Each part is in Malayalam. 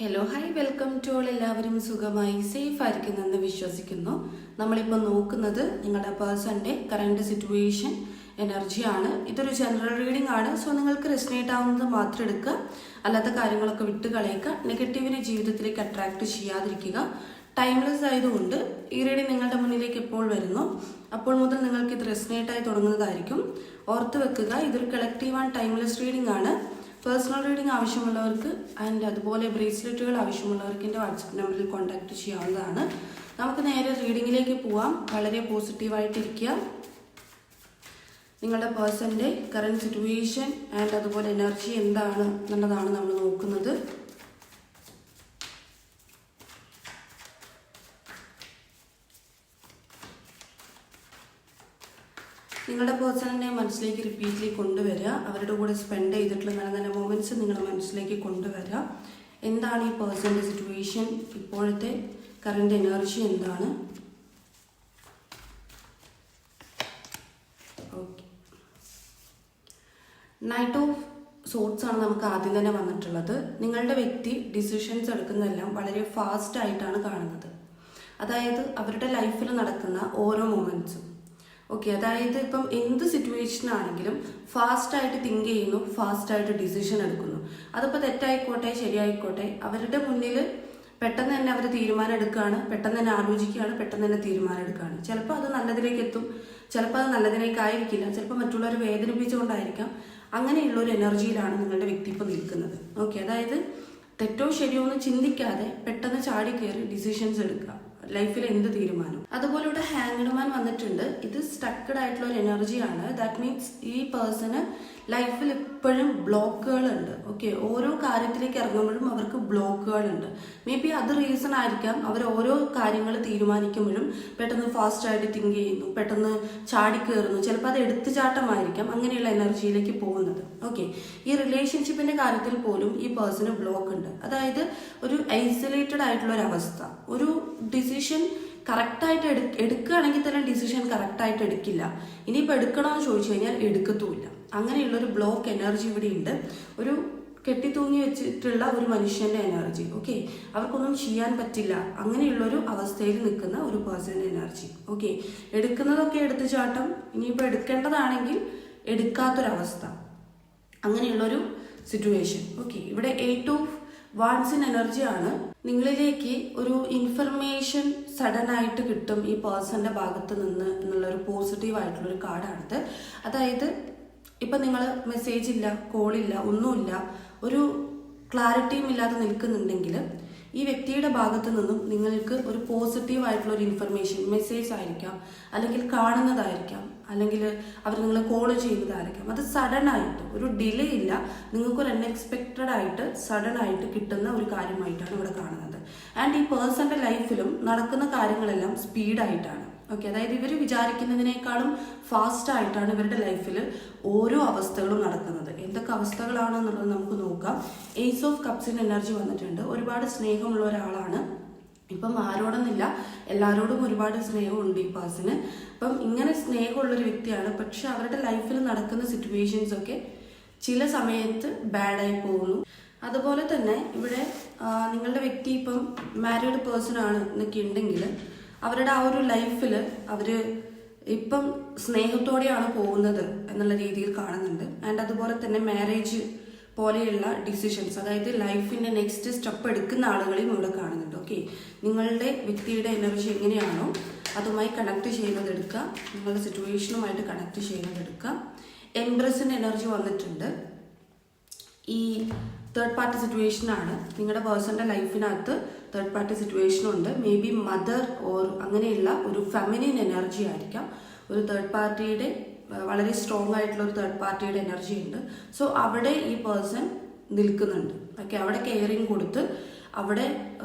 Hello hi welcome to all. എല്ലാവരും സുഖമായി സേഫ് ആയിരിക്കുന്നെന്ന് വിശ്വസിക്കുന്നു. നമ്മളിപ്പോൾ നോക്കുന്നത് നിങ്ങളുടെ പേഴ്സൻ്റെ കറണ്ട് സിറ്റുവേഷൻ എനർജിയാണ്. ഇതൊരു ജനറൽ റീഡിംഗ് ആണ്. സോ നിങ്ങൾക്ക് റെസിനേറ്റ് ആവുന്നത് മാത്രം എടുക്കുക, അല്ലാത്ത കാര്യങ്ങളൊക്കെ വിട്ട് കളയുക. നെഗറ്റീവിനെ ജീവിതത്തിലേക്ക് അട്രാക്ട് ചെയ്യാതിരിക്കുക. ടൈംലെസ് ആയതുകൊണ്ട് ഈ റീഡിംഗ് നിങ്ങളുടെ മുന്നിലേക്ക് എപ്പോൾ വരുന്നു അപ്പോൾ മുതൽ നിങ്ങൾക്ക് ഇത് റെസിനേറ്റ് ആയി തുടങ്ങുന്നതായിരിക്കും. ഓർത്ത് വെക്കുക, ഇതൊരു കളക്റ്റീവ് ആൻഡ് ടൈംലെസ് റീഡിംഗ് ആണ്. പേഴ്സണൽ റീഡിംഗ് ആവശ്യമുള്ളവർക്ക് ആൻഡ് അതുപോലെ ബ്രേസ്ലെറ്റുകൾ ആവശ്യമുള്ളവർക്ക് എൻ്റെ വാട്സപ്പ് നമ്പറിൽ കോൺടാക്ട് ചെയ്യാവുന്നതാണ്. നമുക്ക് നേരെ റീഡിങ്ങിലേക്ക് പോവാം. വളരെ പോസിറ്റീവായിട്ടിരിക്കുക. നിങ്ങളുടെ പേഴ്സൻ്റെ കറണ്ട് സിറ്റുവേഷൻ ആൻഡ് അതുപോലെ എനർജി എന്താണ് എന്നുള്ളതാണ് നമ്മൾ നോക്കുന്നത്. നിങ്ങളുടെ പേഴ്സണിനെ മനസ്സിലേക്ക് റിപ്പീറ്റ്ലി കൊണ്ടുവരിക. അവരുടെ കൂടെ സ്പെൻഡ് ചെയ്തിട്ടുള്ള നല്ല നല്ല മൊമെൻറ്റ്സ് നിങ്ങളുടെ മനസ്സിലേക്ക് കൊണ്ടുവരിക. എന്താണ് ഈ പേഴ്സണിൻ്റെ സിറ്റുവേഷൻ, ഇപ്പോഴത്തെ കറണ്ട് എനർജി എന്താണ്? ഓക്കെ, നൈറ്റ് ഓഫ് സോർട്സ് ആണ് നമുക്ക് ആദ്യം തന്നെ വന്നിട്ടുള്ളത്. നിങ്ങളുടെ വ്യക്തി ഡിസിഷൻസ് എടുക്കുന്നതെല്ലാം വളരെ ഫാസ്റ്റ് ആയിട്ടാണ് കാണുന്നത്. അതായത് അവരുടെ ലൈഫിൽ നടക്കുന്ന ഓരോ മൊമെൻറ്റ്സും ഓക്കെ, അതായത് ഇപ്പം എന്ത് സിറ്റുവേഷൻ ആണെങ്കിലും ഫാസ്റ്റായിട്ട് തിങ്ക് ചെയ്യുന്നു, ഫാസ്റ്റായിട്ട് ഡിസിഷൻ എടുക്കുന്നു. അതിപ്പോൾ തെറ്റായിക്കോട്ടെ ശരിയായിക്കോട്ടെ, അവരുടെ മുന്നിൽ പെട്ടെന്ന് തന്നെ അവർ തീരുമാനം എടുക്കുകയാണ്, പെട്ടെന്ന് തന്നെ ആലോചിക്കുകയാണ്, പെട്ടെന്ന് തന്നെ തീരുമാനം എടുക്കുകയാണ്. ചിലപ്പോൾ അത് നല്ലതിലേക്ക് എത്തും, ചിലപ്പോൾ അത് നല്ലതിലേക്കായിരിക്കില്ല, ചിലപ്പോൾ മറ്റുള്ളവരെ വേദനിപ്പിച്ചുകൊണ്ടായിരിക്കാം. അങ്ങനെയുള്ള ഒരു എനർജിയിലാണ് നിങ്ങളുടെ വ്യക്തി ഇപ്പോൾ നിൽക്കുന്നത്. ഓക്കെ, അതായത് തെറ്റോ ശരിയോ എന്ന് ചിന്തിക്കാതെ പെട്ടെന്ന് ചാടി കയറി ഡിസിഷൻസ് എടുക്കുക, ലൈഫിൽ എന്ത് തീരുമാനം. അതുപോലെ ഇവിടെ ഹാങ്ഡ് മാൻ വന്നിട്ടുണ്ട്. ഇത് സ്റ്റക്കഡ് ആയിട്ടുള്ള ഒരു എനർജിയാണ്. ദാറ്റ് മീൻസ് ഈ പേഴ്സണ് ലൈഫിൽ എപ്പോഴും ബ്ലോക്കുകളുണ്ട്. ഓക്കെ, ഓരോ കാര്യത്തിലേക്ക് ഇറങ്ങുമ്പോഴും അവർക്ക് ബ്ലോക്കുകളുണ്ട്. മേ ബി അത് റീസൺ ആയിരിക്കാം. അവർ ഓരോ കാര്യങ്ങൾ തീരുമാനിക്കുമ്പോഴും പെട്ടെന്ന് ഫാസ്റ്റായിട്ട് തിങ്ക് ചെയ്യുന്നു, പെട്ടെന്ന് ചാടിക്കയറുന്നു. ചിലപ്പോൾ അത് എടുത്തുചാട്ടമായിരിക്കാം അങ്ങനെയുള്ള എനർജിയിലേക്ക് പോകുന്നത്. ഓക്കെ, ഈ റിലേഷൻഷിപ്പിന്റെ കാര്യത്തിൽ പോലും ഈ പേഴ്സണ് ബ്ലോക്ക് ഉണ്ട്. അതായത് ഒരു ഐസൊലേറ്റഡ് ആയിട്ടുള്ള ഒരു അവസ്ഥ. ഒരു ഡിസിഷൻ കറക്റ്റായിട്ട് എടുക്കുകയാണെങ്കിൽ തന്നെ ഡിസിഷൻ കറക്റ്റായിട്ട് എടുക്കില്ല. ഇനിയിപ്പോൾ എടുക്കണമെന്ന് ചോദിച്ചു കഴിഞ്ഞാൽ എടുക്കത്തുമില്ല. അങ്ങനെയുള്ളൊരു ബ്ലോക്ക് എനർജി ഇവിടെ ഉണ്ട്. ഒരു കെട്ടിത്തൂങ്ങി വെച്ചിട്ടുള്ള ഒരു മനുഷ്യന്റെ എനർജി. ഓക്കെ, അവർക്കൊന്നും ചെയ്യാൻ പറ്റില്ല, അങ്ങനെയുള്ളൊരു അവസ്ഥയിൽ നിൽക്കുന്ന ഒരു പേഴ്സന്റെ എനർജി. ഓക്കെ, എടുക്കുന്നതൊക്കെ എടുത്തുചാട്ടം, ഇനിയിപ്പോൾ എടുക്കേണ്ടതാണെങ്കിൽ എടുക്കാത്തൊരവസ്ഥ, അങ്ങനെയുള്ളൊരു സിറ്റുവേഷൻ. ഓക്കെ, ഇവിടെ 8 ഓഫ് വാൺസിൻ എനർജിയാണ്. നിങ്ങളിലേക്ക് ഒരു ഇൻഫർമേഷൻ സഡൻ ആയിട്ട് കിട്ടും ഈ പേഴ്സന്റെ ഭാഗത്ത് നിന്ന് എന്നുള്ളൊരു പോസിറ്റീവ് ആയിട്ടുള്ളൊരു കാർഡാണിത്. അതായത് ഇപ്പം നിങ്ങൾ മെസ്സേജ് ഇല്ല, കോളില്ല, ഒന്നുമില്ല, ഒരു ക്ലാരിറ്റിയും ഇല്ലാതെ നിൽക്കുന്നുണ്ടെങ്കിൽ ഈ വ്യക്തിയുടെ ഭാഗത്ത് നിന്നും നിങ്ങൾക്ക് ഒരു പോസിറ്റീവ് ആയിട്ടുള്ള ഒരു ഇൻഫർമേഷൻ, മെസ്സേജ് ആയിരിക്കാം, അല്ലെങ്കിൽ കാണുന്നതായിരിക്കാം, അല്ലെങ്കിൽ അവർ നിങ്ങളെ കോൾ ചെയ്യുന്നതായിരിക്കാം. അത് സഡൻ ആയിട്ട്, ഒരു ഡിലേ ഇല്ല, നിങ്ങൾക്കൊരു അൺഎക്സ്പെക്റ്റഡ് ആയിട്ട് സഡൻ ആയിട്ട് കിട്ടുന്ന ഒരു കാര്യമായിട്ടാണ് ഇവിടെ കാണുന്നത്. ആൻഡ് ഈ പേഴ്സന്റെ ലൈഫിലും നടക്കുന്ന കാര്യങ്ങളെല്ലാം സ്പീഡായിട്ടാണ്. ഓക്കെ, അതായത് ഇവർ വിചാരിക്കുന്നതിനേക്കാളും ഫാസ്റ്റ് ആയിട്ടാണ് ഇവരുടെ ലൈഫിൽ ഓരോ അവസ്ഥകളും നടക്കുന്നത്. എന്തൊക്കെ അവസ്ഥകളാണെന്നുള്ളത് നമുക്ക് നോക്കാം. ഏസ് ഓഫ് കപ്സിന്റെ എനർജി വന്നിട്ടുണ്ട്. ഒരുപാട് സ്നേഹമുള്ള ഒരാളാണ്. ഇപ്പം ആരോടൊന്നില്ല, എല്ലാവരോടും ഒരുപാട് സ്നേഹമുണ്ട് ഈ പേഴ്സണ്. അപ്പം ഇങ്ങനെ സ്നേഹമുള്ളൊരു വ്യക്തിയാണ്. പക്ഷെ അവരുടെ ലൈഫിൽ നടക്കുന്ന സിറ്റുവേഷൻസ് ഒക്കെ ചില സമയത്ത് ബാഡായി പോകുന്നു. അതുപോലെ തന്നെ ഇവിടെ നിങ്ങളുടെ വ്യക്തി ഇപ്പം മാരീഡ് പേഴ്സൺ ആണ് എന്നൊക്കെ ഉണ്ടെങ്കിൽ അവരുടെ ആ ഒരു ലൈഫിൽ അവർ ഇപ്പം സ്നേഹത്തോടെയാണ് പോകുന്നത് എന്നുള്ള രീതിയിൽ കാണുന്നുണ്ട്. ആൻഡ് അതുപോലെ തന്നെ മാരേജ് പോലെയുള്ള ഡിസിഷൻസ്, അതായത് ലൈഫിൻ്റെ നെക്സ്റ്റ് സ്റ്റെപ്പ് എടുക്കുന്ന ആളുകളെയും ഇവിടെ കാണുന്നുണ്ട്. ഓക്കെ, നിങ്ങളുടെ വ്യക്തിയുടെ എനർജി എങ്ങനെയാണോ അതുമായി കണക്ട് ചെയ്യുന്നതെടുക്കുക, നിങ്ങളുടെ സിറ്റുവേഷനുമായിട്ട് കണക്ട് ചെയ്യുന്നതെടുക്കുക. എംബ്രസിൻ്റെ എനർജി വന്നിട്ടുണ്ട്. ഈ തേർഡ് പാർട്ടി സിറ്റുവേഷനാണ്. നിങ്ങളുടെ പേഴ്സന്റെ ലൈഫിനകത്ത് തേർഡ് പാർട്ടി സിറ്റുവേഷനുണ്ട്. മേ ബി മദർ ഓർ അങ്ങനെയുള്ള ഒരു ഫെമിനിൻ എനർജി ആയിരിക്കാം. ഒരു തേർഡ് പാർട്ടിയുടെ വളരെ സ്ട്രോങ് ആയിട്ടുള്ള ഒരു തേർഡ് പാർട്ടിയുടെ എനർജി ഉണ്ട്. സോ അവിടെ ഈ പേഴ്സൺ നിൽക്കുന്നുണ്ട്. ഓക്കെ, അവിടെ കെയറിങ് കൊടുത്ത്, അവിടെ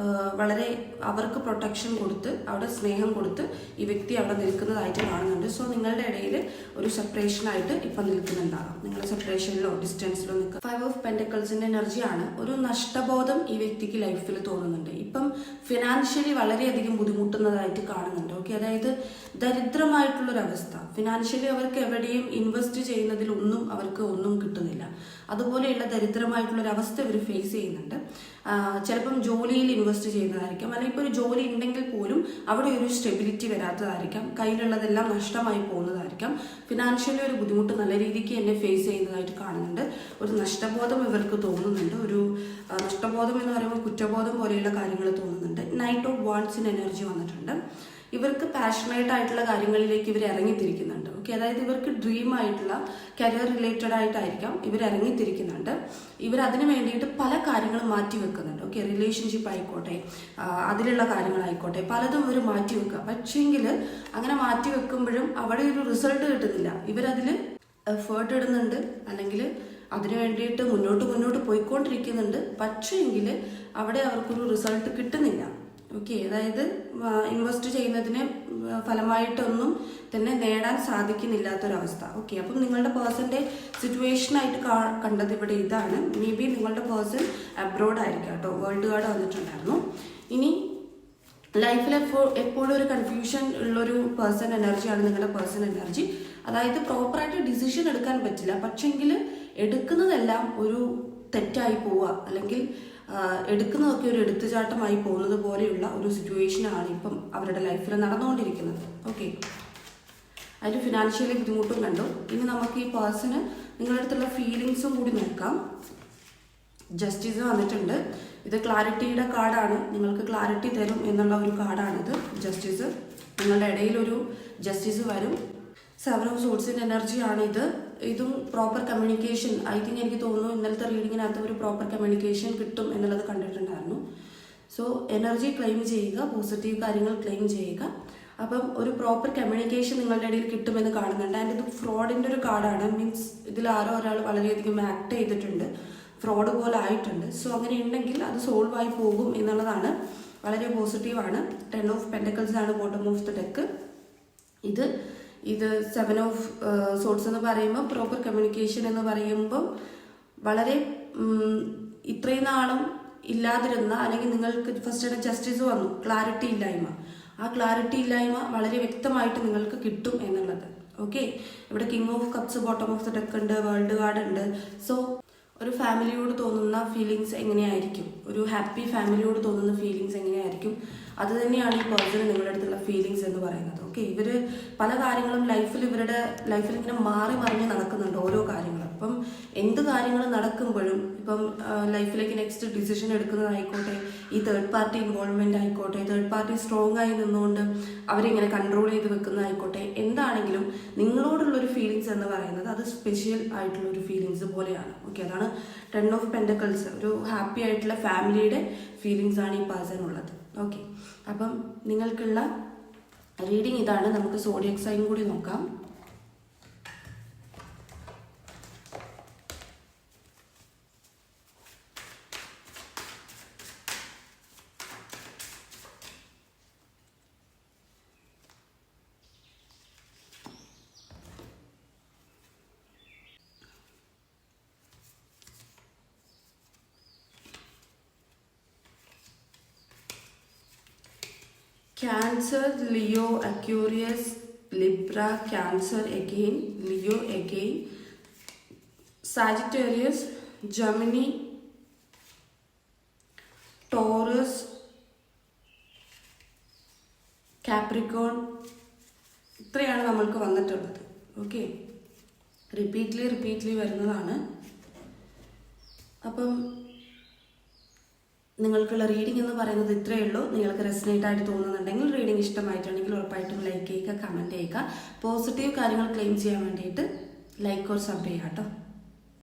വളരെ അവർക്ക് പ്രൊട്ടക്ഷൻ കൊടുത്ത്, അവിടെ സ്നേഹം കൊടുത്ത് ഈ വ്യക്തി അവിടെ നിൽക്കുന്നതായിട്ട് കാണുന്നുണ്ട്. സോ നിങ്ങളുടെ ഇടയിൽ ഒരു സെപ്പറേഷനായിട്ട് ഇപ്പം നിൽക്കുന്നുണ്ടാകാം. നിങ്ങളുടെ സെപ്പറേഷനിലോ ഡിസ്റ്റൻസിലോ നിൽക്കുക. 5 ഓഫ് പെൻറ്റക്കിൾസിന്റെ എനർജിയാണ്. ഒരു നഷ്ടബോധം ഈ വ്യക്തിക്ക് ലൈഫിൽ തോന്നുന്നുണ്ട്. ഇപ്പം ഫിനാൻഷ്യലി വളരെയധികം ബുദ്ധിമുട്ടുന്നതായിട്ട് കാണുന്നുണ്ട്. ഓക്കെ, അതായത് ദരിദ്രമായിട്ടുള്ളൊരവസ്ഥ. ഫിനാൻഷ്യലി അവർക്ക് എവിടെയും ഇൻവെസ്റ്റ് ചെയ്യുന്നതിലൊന്നും അവർക്ക് ഒന്നും കിട്ടുന്നില്ല. അതുപോലെയുള്ള ദരിദ്രമായിട്ടുള്ളൊരവസ്ഥ ഇവർ ഫേസ് ചെയ്യുന്നുണ്ട്. ചിലപ്പം ചിലപ്പം ജോലിയിൽ ഇൻവെസ്റ്റ് ചെയ്യുന്നതായിരിക്കാം, അല്ലെങ്കിൽ ഇപ്പോൾ ഒരു ജോലി ഉണ്ടെങ്കിൽ പോലും അവിടെ ഒരു സ്റ്റെബിലിറ്റി വരാത്തതായിരിക്കാം, കയ്യിലുള്ളതെല്ലാം നഷ്ടമായി പോകുന്നതായിരിക്കാം, ഫിനാൻഷ്യലി ഒരു ബുദ്ധിമുട്ട് നല്ല രീതിക്ക് എന്നെ ഫേസ് ചെയ്യുന്നതായിട്ട് കാണുന്നുണ്ട്. ഒരു നഷ്ടബോധം ഇവർക്ക് തോന്നുന്നുണ്ട്. ഒരു നഷ്ടബോധം എന്ന് പറയുമ്പോൾ കുറ്റബോധം പോലെയുള്ള കാര്യങ്ങൾ തോന്നുന്നുണ്ട്. നൈറ്റ് ഓഫ് വാൺസിന് എനർജി വന്നിട്ടുണ്ട്. ഇവർക്ക് പാഷനേറ്റ് ആയിട്ടുള്ള കാര്യങ്ങളിലേക്ക് ഇവർ ഇറങ്ങിത്തിരിക്കുന്നുണ്ട്. ഓക്കെ, അതായത് ഇവർക്ക് ഡ്രീം ആയിട്ടുള്ള കരിയർ റിലേറ്റഡ് ആയിട്ടായിരിക്കാം ഇവർ ഇറങ്ങിത്തിരിക്കുന്നുണ്ട്. ഇവർ അതിന് വേണ്ടിയിട്ട് പല കാര്യങ്ങളും മാറ്റി വെക്കുന്നുണ്ട്. ഓക്കെ, റിലേഷൻഷിപ്പ് ആയിക്കോട്ടെ, അതിലുള്ള കാര്യങ്ങളായിക്കോട്ടെ, പലതും ഇവർ മാറ്റി വെക്കുക. പക്ഷേങ്കിൽ അങ്ങനെ മാറ്റി വെക്കുമ്പോഴും അവിടെ ഒരു റിസൾട്ട് കിട്ടുന്നില്ല. ഇവരതിൽ എഫേർട്ട് ഇടുന്നുണ്ട്, അല്ലെങ്കിൽ അതിനു വേണ്ടിയിട്ട് മുന്നോട്ട് പോയിക്കൊണ്ടിരിക്കുന്നുണ്ട്. പക്ഷേങ്കിൽ അവിടെ അവർക്കൊരു റിസൾട്ട് കിട്ടുന്നില്ല. ഓക്കെ, അതായത് ഇൻവെസ്റ്റ് ചെയ്യുന്നതിന് ഫലമായിട്ടൊന്നും തന്നെ നേടാൻ സാധിക്കുന്നില്ലാത്തൊരവസ്ഥ. ഓക്കെ, അപ്പം നിങ്ങളുടെ പേഴ്സൻ്റെ സിറ്റുവേഷനായിട്ട് കണ്ടത് ഇവിടെ ഇതാണ്. മേ ബി നിങ്ങളുടെ പേഴ്സൺ അബ്രോഡ് ആയിരിക്കാം കേട്ടോ. വേൾഡ് കാർഡ് വന്നിട്ടുണ്ടായിരുന്നു. ഇനി ലൈഫിൽ എപ്പോഴും ഒരു കൺഫ്യൂഷൻ ഉള്ളൊരു പേഴ്സൺ എനർജിയാണ് നിങ്ങളുടെ പേഴ്സൺ എനർജി. അതായത് പ്രോപ്പറായിട്ട് ഡിസിഷൻ എടുക്കാൻ പറ്റില്ല, പക്ഷെങ്കിൽ എടുക്കുന്നതെല്ലാം ഒരു തെറ്റായി പോവുക, അല്ലെങ്കിൽ എടുക്കുന്നതൊക്കെ ഒരു എടുത്തുചാട്ടമായി പോകുന്നത് പോലെയുള്ള ഒരു സിറ്റുവേഷനാണ് ഇപ്പം അവരുടെ ലൈഫിൽ നടന്നുകൊണ്ടിരിക്കുന്നത്. ഓക്കെ, അതിൽ ഫിനാൻഷ്യലി ബുദ്ധിമുട്ടും കണ്ടു. ഇനി നമുക്ക് ഈ പേഴ്സണ് നിങ്ങളുടെ അടുത്തുള്ള ഫീലിങ്സും കൂടി നോക്കാം. ജസ്റ്റിസ് വന്നിട്ടുണ്ട്. ഇത് ക്ലാരിറ്റിയുടെ കാർഡാണ്. നിങ്ങൾക്ക് ക്ലാരിറ്റി തരും എന്നുള്ള ഒരു കാർഡാണിത്. ജസ്റ്റിസ്, നിങ്ങളുടെ ഇടയിലൊരു ജസ്റ്റിസ് വരും. 7 ഓഫ് സോർട്സിൻ്റെ എനർജിയാണ് ഇത്. ഇതും പ്രോപ്പർ കമ്മ്യൂണിക്കേഷൻ. ഐ തിങ്ക് എനിക്ക് തോന്നുന്നു ഇന്നലത്തെ റീഡിങ്ങിനകത്ത് ഒരു പ്രോപ്പർ കമ്മ്യൂണിക്കേഷൻ കിട്ടും എന്നുള്ളത് കണ്ടിട്ടുണ്ടായിരുന്നു. സോ എനർജി ക്ലെയിം ചെയ്യുക, പോസിറ്റീവ് കാര്യങ്ങൾ ക്ലെയിം ചെയ്യുക. അപ്പം ഒരു പ്രോപ്പർ കമ്മ്യൂണിക്കേഷൻ നിങ്ങളുടെ ഇടയിൽ കിട്ടുമെന്ന് കാണുന്നുണ്ട്. ആൻഡ് ഇത് ഫ്രോഡിൻ്റെ ഒരു കാർഡാണ്. മീൻസ് ഇതിൽ ആരോ ഒരാൾ വളരെയധികം ആക്ട് ചെയ്തിട്ടുണ്ട്, ഫ്രോഡ് പോലെ ആയിട്ടുണ്ട്. സോ അങ്ങനെ ഉണ്ടെങ്കിൽ അത് സോൾവ് ആയി പോകും എന്നുള്ളതാണ്. വളരെ പോസിറ്റീവാണ്. 10 ഓഫ് പെൻറ്റക്കിൾസ് ആണ് ബോട്ടം ഓഫ് ദ ഡെക്ക്. ഇത് 7 ഓഫ് സോർട്സ് എന്ന് പറയുമ്പോൾ പ്രോപ്പർ കമ്മ്യൂണിക്കേഷൻ എന്ന് പറയുമ്പം വളരെ ഇത്രയും നാളും ഇല്ലാതിരുന്ന, അല്ലെങ്കിൽ നിങ്ങൾക്ക് ഫസ്റ്റ് ജസ്റ്റിസ് വന്നു, ക്ലാരിറ്റി ഇല്ലായ്മ. ആ ക്ലാരിറ്റി ഇല്ലായ്മ വളരെ വ്യക്തമായിട്ട് നിങ്ങൾക്ക് കിട്ടും എന്നുള്ളത്. ഓക്കെ, ഇവിടെ king of cups bottom of the deck ഉണ്ട്, വേൾഡ് കാർഡ് ഉണ്ട്. സോ ഒരു ഫാമിലിയോട് തോന്നുന്ന ഫീലിങ്സ് എങ്ങനെയായിരിക്കും, ഒരു ഹാപ്പി ഫാമിലിയോട് തോന്നുന്ന ഫീലിങ്സ് എങ്ങനെയായിരിക്കും, അത് തന്നെയാണ് ഈ പേഴ്സണ് നിങ്ങളുടെ അടുത്തുള്ള ഫീലിങ്സ് എന്ന് പറയുന്നത്. ഓക്കെ, ഇവർ പല കാര്യങ്ങളും ഇവരുടെ ലൈഫിൽ ഇങ്ങനെ മാറി മറിഞ്ഞ് നടക്കുന്നുണ്ട് ഓരോ കാര്യങ്ങളും. അപ്പം എന്ത് കാര്യങ്ങൾ നടക്കുമ്പോഴും, ഇപ്പം ലൈഫിലേക്ക് നെക്സ്റ്റ് ഡിസിഷൻ എടുക്കുന്നതായിക്കോട്ടെ, ഈ തേർഡ് പാർട്ടി ഇൻവോൾവ്മെൻ്റ് ആയിക്കോട്ടെ, തേർഡ് പാർട്ടി സ്ട്രോങ് ആയി നിന്നുകൊണ്ട് അവരിങ്ങനെ കൺട്രോൾ ചെയ്ത് വെക്കുന്നതായിക്കോട്ടെ, എന്താണെങ്കിലും നിങ്ങളോടുള്ളൊരു ഫീലിങ്സ് എന്ന് പറയുന്നത് അത് സ്പെഷ്യൽ ആയിട്ടുള്ളൊരു ഫീലിങ്സ് പോലെയാണ്. ഓക്കെ, അതാണ് 10 ഓഫ് പെൻറ്റക്കിൾസ്. ഒരു ഹാപ്പി ആയിട്ടുള്ള ഫാമിലിയുടെ ഫീലിങ്സ് ആണ് ഈ പേഴ്സണുള്ളത്. ഓക്കെ, അപ്പം നിങ്ങൾക്കുള്ള റീഡിങ് ഇതാണ്. നമുക്ക് സോഡിയക് സൈൻ കൂടി നോക്കാം. Cancer, Leo, Aquarius, Libra, Cancer again, Leo again, Sagittarius, Gemini, Taurus, Capricorn. ഇത്രയാണ് നമ്മൾക്ക് വന്നിട്ടുള്ളത്. ഓക്കെ, റിപ്പീറ്റ്ലി വരുന്നതാണ്. അപ്പം നിങ്ങൾക്കുള്ള റീഡിംഗ് എന്ന് പറയുന്നത് ഇത്രയേ ഉള്ളൂ. നിങ്ങൾക്ക് റെസനേറ്റ് ആയിട്ട് തോന്നുന്നുണ്ടെങ്കിൽ, റീഡിംഗ് ഇഷ്ടമായിട്ടുണ്ടെങ്കിൽ ഉറപ്പായിട്ടും ലൈക്ക് ചെയ്യുക, കമൻറ്റ് ചെയ്യുക. പോസിറ്റീവ് കാര്യങ്ങൾ ക്ലെയിം ചെയ്യാൻ വേണ്ടിയിട്ട് ലൈക്ക് ഓർ സബ് ചെയ്യുക കേട്ടോ.